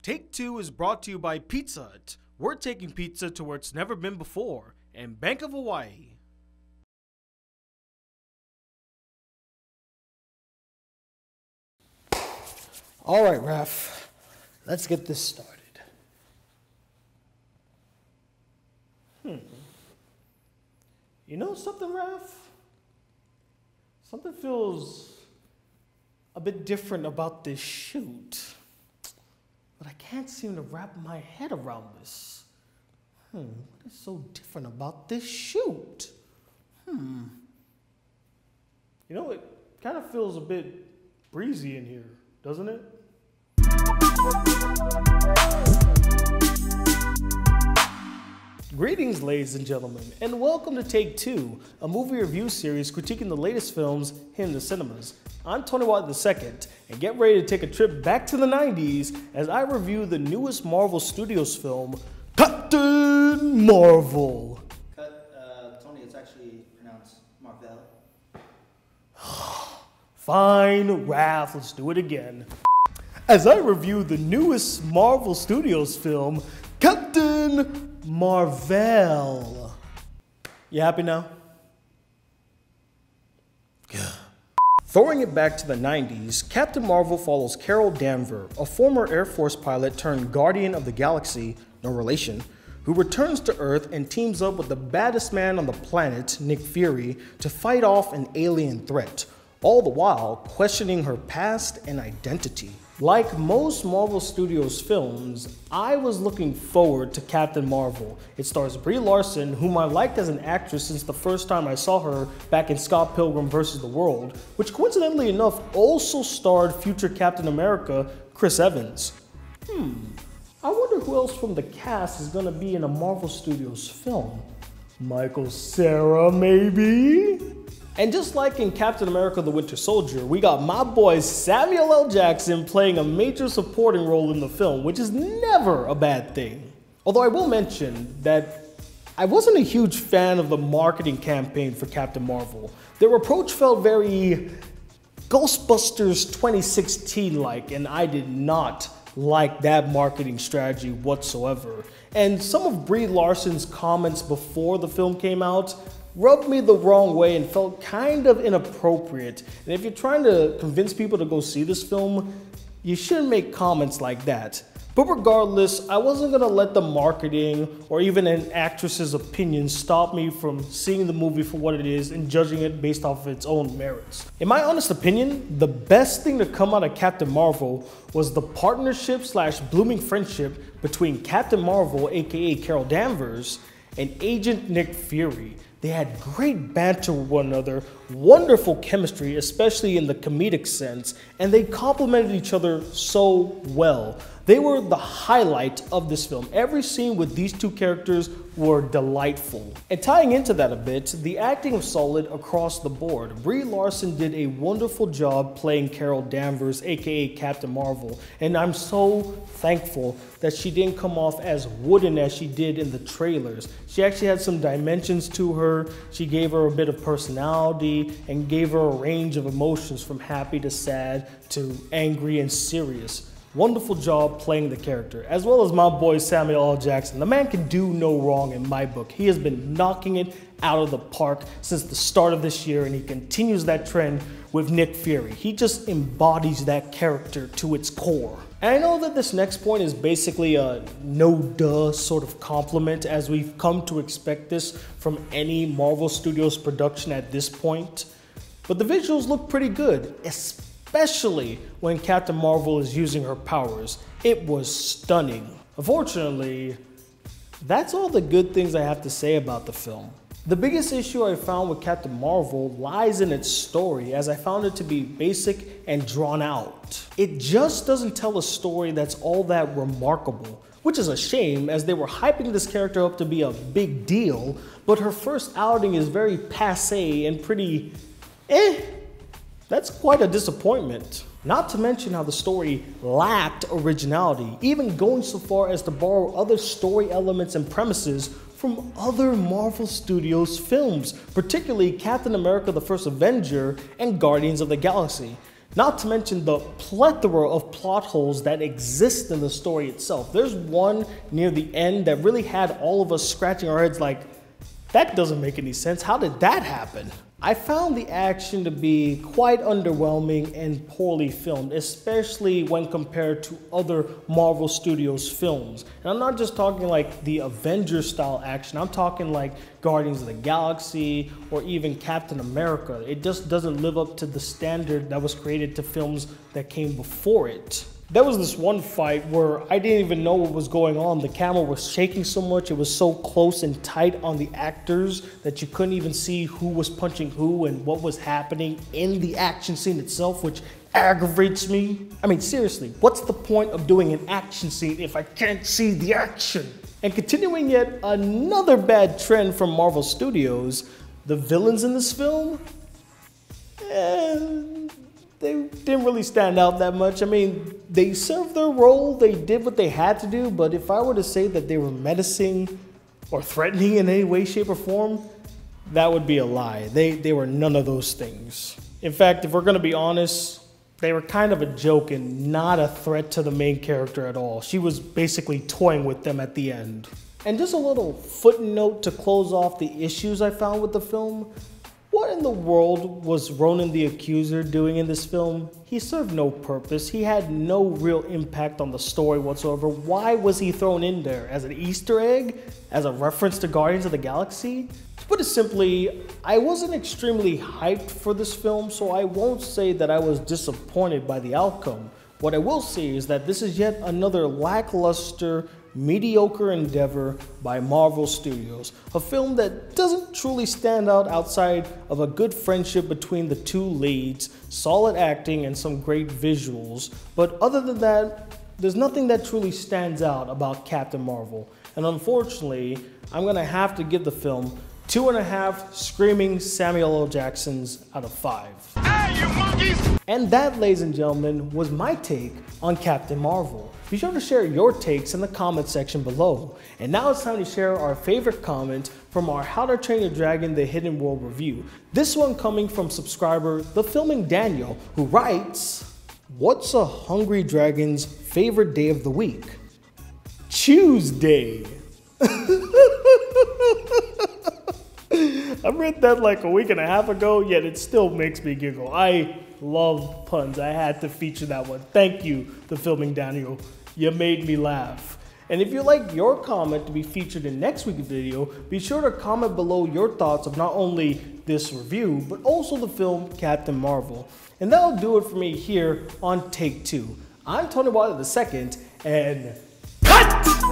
Take Two is brought to you by Pizza Hut. We're taking pizza to where it's never been before, and Bank of Hawaii. All right, Raph, let's get this started. You know something, Raph? Something feels a bit different about this shoot, but I can't seem to wrap my head around this. What is so different about this shoot? You know, it kind of feels a bit breezy in here, doesn't it? Greetings, ladies and gentlemen, and welcome to Take Two, a movie review series critiquing the latest films in the cinemas. I'm Tony Whatley II, and get ready to take a trip back to the 90s as I review the newest Marvel Studios film, Captain Marvel. Tony, it's actually pronounced Marvel. Fine, Raph, let's do it again. As I review the newest Marvel Studios film, Captain Marvel. You happy now? Yeah. Throwing it back to the 90s, Captain Marvel follows Carol Danvers, a former Air Force pilot turned Guardian of the Galaxy, no relation, who returns to Earth and teams up with the baddest man on the planet, Nick Fury, to fight off an alien threat, all the while questioning her past and identity. Like most Marvel Studios films, I was looking forward to Captain Marvel. It stars Brie Larson, whom I liked as an actress since the first time I saw her back in Scott Pilgrim vs. the World, which coincidentally enough also starred future Captain America, Chris Evans. I wonder who else from the cast is gonna be in a Marvel Studios film. Michael Cera, maybe? And just like in Captain America the Winter Soldier, we got my boy Samuel L. Jackson playing a major supporting role in the film, which is never a bad thing. Although I will mention that I wasn't a huge fan of the marketing campaign for Captain Marvel. Their approach felt very Ghostbusters 2016-like, and I did not like that marketing strategy whatsoever. And some of Brie Larson's comments before the film came out rubbed me the wrong way and felt kind of inappropriate. And if you're trying to convince people to go see this film, you shouldn't make comments like that. But regardless, I wasn't gonna let the marketing or even an actress's opinion stop me from seeing the movie for what it is and judging it based off of its own merits. In my honest opinion, the best thing to come out of Captain Marvel was the partnership / blooming friendship between Captain Marvel, aka Carol Danvers, and Agent Nick Fury. They had great banter with one another, wonderful chemistry, especially in the comedic sense, and they complemented each other so well. They were the highlight of this film. Every scene with these two characters were delightful. And tying into that a bit, the acting was solid across the board. Brie Larson did a wonderful job playing Carol Danvers, aka Captain Marvel, and I'm so thankful that she didn't come off as wooden as she did in the trailers. She actually had some dimensions to her. She gave her a bit of personality and gave her a range of emotions from happy to sad to angry and serious. Wonderful job playing the character, as well as my boy Samuel L. Jackson. The man can do no wrong in my book. He has been knocking it out of the park since the start of this year, and he continues that trend with Nick Fury. He just embodies that character to its core. And I know that this next point is basically a no-duh sort of compliment, as we've come to expect this from any Marvel Studios production at this point. But the visuals look pretty good, especially when Captain Marvel is using her powers. It was stunning. Unfortunately, that's all the good things I have to say about the film. The biggest issue I found with Captain Marvel lies in its story, as I found it to be basic and drawn out. It just doesn't tell a story that's all that remarkable, which is a shame, as they were hyping this character up to be a big deal, but her first outing is very passé and pretty That's quite a disappointment. Not to mention how the story lacked originality, even going so far as to borrow other story elements and premises from other Marvel Studios films, particularly Captain America the First Avenger and Guardians of the Galaxy. Not to mention the plethora of plot holes that exist in the story itself. There's one near the end that really had all of us scratching our heads like, that doesn't make any sense. How did that happen? I found the action to be quite underwhelming and poorly filmed, especially when compared to other Marvel Studios films. And I'm not just talking like the Avengers style action, I'm talking like Guardians of the Galaxy or even Captain America. It just doesn't live up to the standard that was created to films that came before it. There was this one fight where I didn't even know what was going on. The camera was shaking so much, it was so close and tight on the actors that you couldn't even see who was punching who and what was happening in the action scene itself, which aggravates me. I mean, seriously, what's the point of doing an action scene if I can't see the action? And continuing yet another bad trend from Marvel Studios, the villains in this film, they didn't really stand out that much. I mean, they served their role, they did what they had to do, but if I were to say that they were menacing or threatening in any way, shape, or form, that would be a lie. They were none of those things. In fact, if we're gonna be honest, they were kind of a joke and not a threat to the main character at all. She was basically toying with them at the end. And just a little footnote to close off the issues I found with the film. What in the world was Ronan the Accuser doing in this film? He served no purpose. He had no real impact on the story whatsoever. Why was he thrown in there? As an Easter egg? As a reference to Guardians of the Galaxy? To put it simply, I wasn't extremely hyped for this film, so I won't say that I was disappointed by the outcome. What I will say is that this is yet another lackluster, mediocre endeavor by Marvel Studios, a film that doesn't truly stand out outside of a good friendship between the two leads, solid acting, and some great visuals. But other than that, there's nothing that truly stands out about Captain Marvel. And unfortunately, I'm gonna have to give the film 2.5 screaming Samuel L. Jacksons out of 5. Hey, you monkeys! And that, ladies and gentlemen, was my take on Captain Marvel. Be sure to share your takes in the comment section below. And now it's time to share our favorite comment from our How to Train Your Dragon The Hidden World review. This one coming from subscriber The Filming Daniel, who writes, "What's a hungry dragon's favorite day of the week?" Tuesday. I read that like a week and a half ago, yet it still makes me giggle. I love puns. I had to feature that one. Thank you, The Filming Daniel. You made me laugh. And if you'd like your comment to be featured in next week's video, be sure to comment below your thoughts of not only this review, but also the film Captain Marvel. And that'll do it for me here on Take 2. I'm Tony Whatley II, and cut!